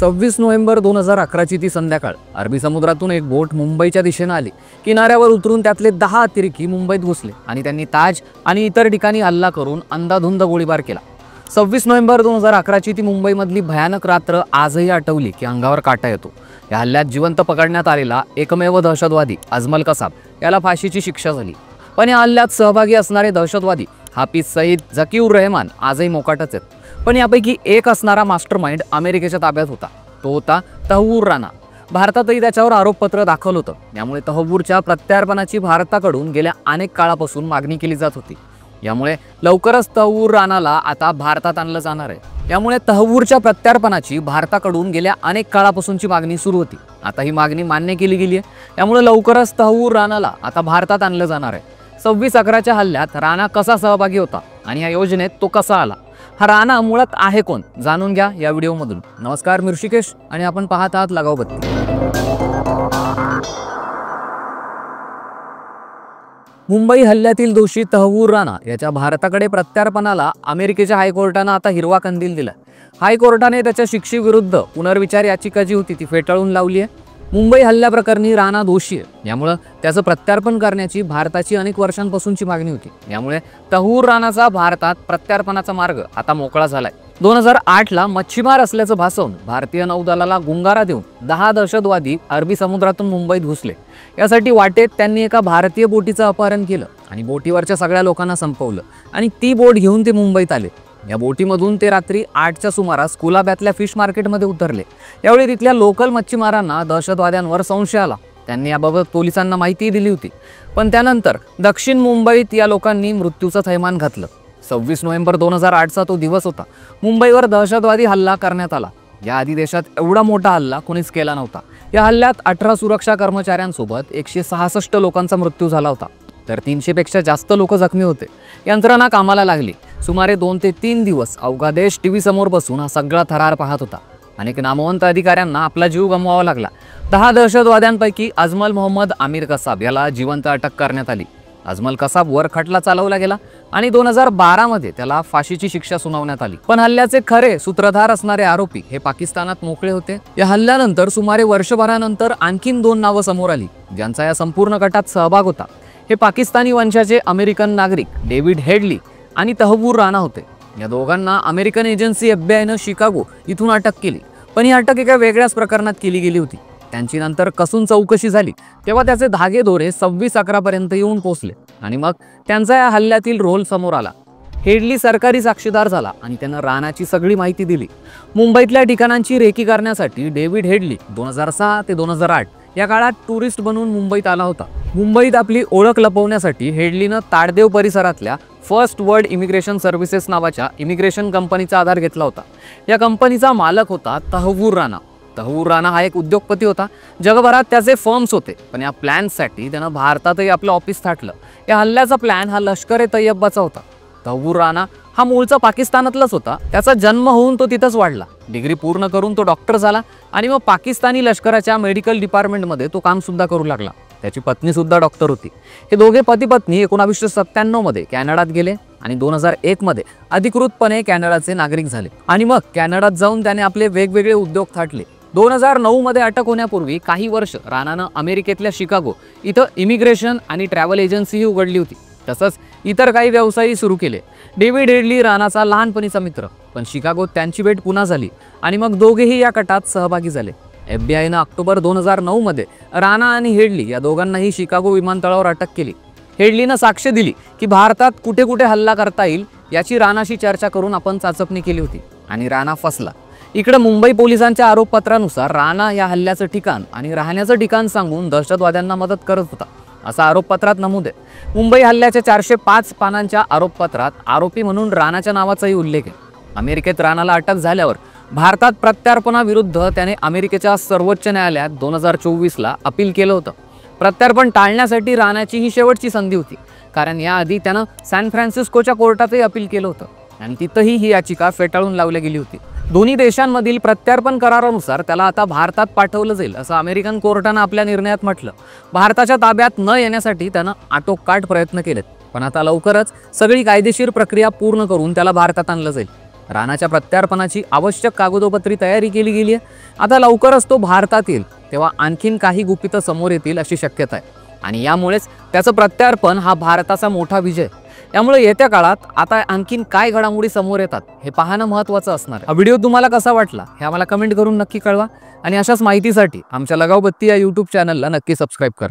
26 November 2011ची ती संध्याकाळ. अरबी समुद्रातून एक बोट मुंबईच्या दिशेने आली. किनाऱ्यावर उतरून त्यातले 10 अतिरेकी मुंबईत घुसले आणि त्यांनी ताज आणि इतर ठिकाणी हल्ला करून अंधाधुंद गोळीबार केला. 26 नोव्हेंबर 2011ची ती मुंबईमधली भयानक रात्र आजही आठवली की अंगावर काटा येतो. या हल्ल्यात जिवंत पकडण्यात आलेला एकमेव दहशतवादी अजमल कसाब याला फाशीची शिक्षा झाली. पण या हल्ल्यात सहभागी असणारे दहशतवादी हाफिज सईद, झकीउर रहमान आजही मोकाटच आहेत. पण यापैकी एक असणारा मास्टरमाइंड अमेरिकेच्या ताब्यात होता. तो होता तहव्वूर राणा. भारतातही त्याच्यावर आरोपपत्र दाखल होतं. यामुळे तहव्वूरच्या प्रत्यार्पणाची भारताकडून गेल्या अनेक काळापासून मागणी केली जात होती. यामुळे लवकरच तहव्वूर राणाला आता भारतात आणलं जाणार आहे. यामुळे तहव्वूरच्या प्रत्यार्पणाची भारताकडून गेल्या अनेक काळापासूनची मागणी सुरू होती. आता ही मागणी मान्य केली गेली आहे. यामुळे लवकरच तहव्वूर राणाला आता भारतात आणलं जाणार आहे. 26/11च्या हल्ल्यात राणा कसा सहभागी होता आणि या योजनेत तो कसा आला, हा राणा मुळात आहे कोण, जाणून घ्या या व्हिडिओमधून. नमस्कार, मी ऋषिकेश आणि आपण पाहत आहात लगावबत्ती. मुंबई हल्ल्यातील दोषी तहव्वूर राणा याच्या भारताकडे प्रत्यार्पणाला अमेरिकेच्या हायकोर्टानं आता हिरवा कंदील दिला. हायकोर्टाने त्याच्या शिक्षेविरुद्ध पुनर्विचार याचिका जी होती ती फेटाळून लावली आहे. मुंबई हल्ल्याप्रकरणी राणा दोषी आहे. यामुळे त्याचं प्रत्यार्पण करण्याची भारताची अनेक वर्षांपासूनची मागणी होती. यामुळे तहव्वूर राणाचा भारतात प्रत्यार्पणाचा मार्ग आता मोकळा झालाय. 2008ला मच्छीमार असल्याचं भासवून भारतीय नौदलाला गुंगारा देऊन 10 दहशतवादी अरबी समुद्रातून मुंबईत घुसले. यासाठी वाटेत त्यांनी एका भारतीय बोटीचं अपहरण केलं आणि बोटीवरच्या सगळ्या लोकांना संपवलं आणि ती बोट घेऊन ते मुंबईत आले. या बोटीमधून ते रात्री 8च्या सुमारास कुलाब्यातल्या फिश मार्केटमध्ये उतरले. यावेळी तिथल्या लोकल मच्छीमारांना दहशतवाद्यांवर संशय आला. त्यांनी याबाबत पोलिसांना माहिती दिली होती. पण त्यानंतर दक्षिण मुंबईत या लोकांनी मृत्यूचं थैमान घातलं. 26 नोव्हेंबर 2008चा तो दिवस होता. मुंबईवर दहशतवादी हल्ला करण्यात आला. याआधी देशात एवढा मोठा हल्ला कोणीच केला नव्हता. या हल्ल्यात 18 सुरक्षा कर्मचाऱ्यांसोबत 166 लोकांचा मृत्यू झाला होता, तर 300 पेक्षा जास्त लोक जखमी होते. यंत्रणा कामाला लागली. सुमारे 2 ते 3 दिवस अवघा देश टीव्ही समोर बसून हा सगळा थरार पाहत होता. अनेक नामवंत अधिकाऱ्यांना आपला जीव गमवावा लागला. 10 दहशतवाद्यांपैकी अजमल मोहम्मद आमिर कसाब याला जिवंत अटक करण्यात आली. अजमल कसाबवर खटला चालवला गेला आणि 2012मध्ये त्याला फाशीची शिक्षा सुनावण्यात आली. पण हल्ल्याचे खरे सूत्रधार असणारे आरोपी हे पाकिस्तानात मोकळे होते. या हल्ल्यानंतर सुमारे वर्षभरानंतर आणखीन 2 नावं समोर आली ज्यांचा या संपूर्ण गटात सहभाग होता. हे पाकिस्तानी वंशाचे अमेरिकन नागरिक डेव्हिड हेडली आणि तहव्वूर राणा होते. या दोघांना अमेरिकन एजन्सी FBI शिकागो इथून अटक केली. पण ही अटक एका वेगळ्याच प्रकरणात केली गेली होती. त्यांची नंतर कसून चौकशी झाली तेव्हा त्याचे धागेदोरे 26/11 पर्यंत येऊन पोहोचले आणि मग त्यांचा या हल्ल्यातील रोल समोर आला. हेडली सरकारी साक्षीदार झाला आणि त्यानं राणाची सगळी माहिती दिली. मुंबईतल्या ठिकाणांची रेकी करण्यासाठी डेव्हिड हेडली 2006 ते 2008 या काळात टुरिस्ट बनून मुंबईत आला होता. मुंबईत आपली ओळख लपवण्यासाठी हेडलीनं ताडदेव परिसरातल्या फर्स्ट वर्ल्ड इमिग्रेशन सर्व्हिसेस नावाच्या इमिग्रेशन कंपनीचा आधार घेतला होता. या कंपनीचा मालक होता तहव्वूर राणा. तहव्वूर राणा हा एक उद्योगपती होता. जगभरात त्याचे फर्म्स होते. पण या प्लॅनसाठी त्यानं भारतातही आपलं ऑफिस थाटलं. या हल्ल्याचा प्लॅन हा लष्कर-ए-तय्यबाचा होता. तहव्वूर राणा हा मूळचा पाकिस्तानातलाच होता. त्याचा जन्म होऊन तो तिथंच वाढला. डिग्री पूर्ण करून तो डॉक्टर झाला आणि मग पाकिस्तानी लष्कराच्या मेडिकल डिपार्टमेंटमध्ये तो काम सुद्धा करू लागला. त्याची पत्नी सुद्धा डॉक्टर होती. हे दोघे पती पत्नी 1997 मध्ये कॅनडात गेले आणि 2001 मध्ये अधिकृतपणे कॅनडाचे नागरिक झाले. आणि मग कॅनडात जाऊन त्याने आपले वेगवेगळे उद्योग थाटले. 2009 मध्ये अटक होण्यापूर्वी काही वर्ष राणानं अमेरिकेतल्या शिकागो इथं इमिग्रेशन आणि ट्रॅव्हल एजन्सीही उघडली होती. तसंच इतर काही व्यवसायही सुरू केले. डेव्हिड हेडली राणाचा लहानपणीचा मित्र. पण शिकागोत त्यांची भेट पुन्हा झाली आणि मग दोघेही या कटात सहभागी झाले. FBIनं ऑक्टोबर 2009 मध्ये राणा आणि हेडली या दोघांनाही शिकागो विमानतळावर अटक केली. हेडलीनं साक्ष दिली की भारतात कुठे कुठे हल्ला करता येईल याची राणाशी चर्चा करून आपण चाचपणी केली होती आणि राणा फसला. इकडे मुंबई पोलिसांच्या आरोपपत्रानुसार राणा या हल्ल्याचं ठिकाण आणि राहण्याचं ठिकाण सांगून दहशतवाद्यांना मदत करत होता असं आरोपपत्रात नमूद आहे. मुंबई हल्ल्याच्या 405 पानांच्या आरोपपत्रात आरोपी म्हणून राणाच्या नावाचाही उल्लेख आहे. अमेरिकेत राणाला अटक झाल्यावर भारतात प्रत्यार्पणाविरुद्ध त्याने अमेरिकेच्या सर्वोच्च न्यायालयात 2024ला अपील केलं होतं. प्रत्यार्पण टाळण्यासाठी राणाची ही शेवटची संधी होती, कारण याआधी त्यानं सॅन फ्रान्सिस्कोच्या कोर्टातही अपील केलं होतं आणि तिथंही ही याचिका फेटाळून लावली गेली होती. दोन्ही देशांमधील प्रत्यार्पण करारानुसार त्याला आता भारतात पाठवलं जाईल असं अमेरिकन कोर्टानं आपल्या निर्णयात म्हटलं. भारताच्या ताब्यात न येण्यासाठी त्यानं आटोकाट प्रयत्न केलेत, पण आता लवकरच सगळी कायदेशीर प्रक्रिया पूर्ण करून त्याला भारतात आणलं जाईल. राणाच्या प्रत्यार्पणाची आवश्यक कागदोपत्री तयारी केली गेली आहे. आता लवकरच तो भारतात येईल, तेव्हा आणखीन काही गुपितं समोर येतील अशी शक्यता आहे आणि यामुळेच त्याचं प्रत्यार्पण हा भारताचा मोठा विजय. त्यामुळे येत्या काळात आता आणखीन काय घडामोडी समोर येतात हे पाहणं महत्त्वाचं असणार आहे. हा व्हिडिओ तुम्हाला कसा वाटला हे आम्हाला कमेंट करून नक्की कळवा आणि अशाच माहितीसाठी आमच्या लगावबत्ती या यूट्यूब चॅनलला नक्की सबस्क्राईब करा.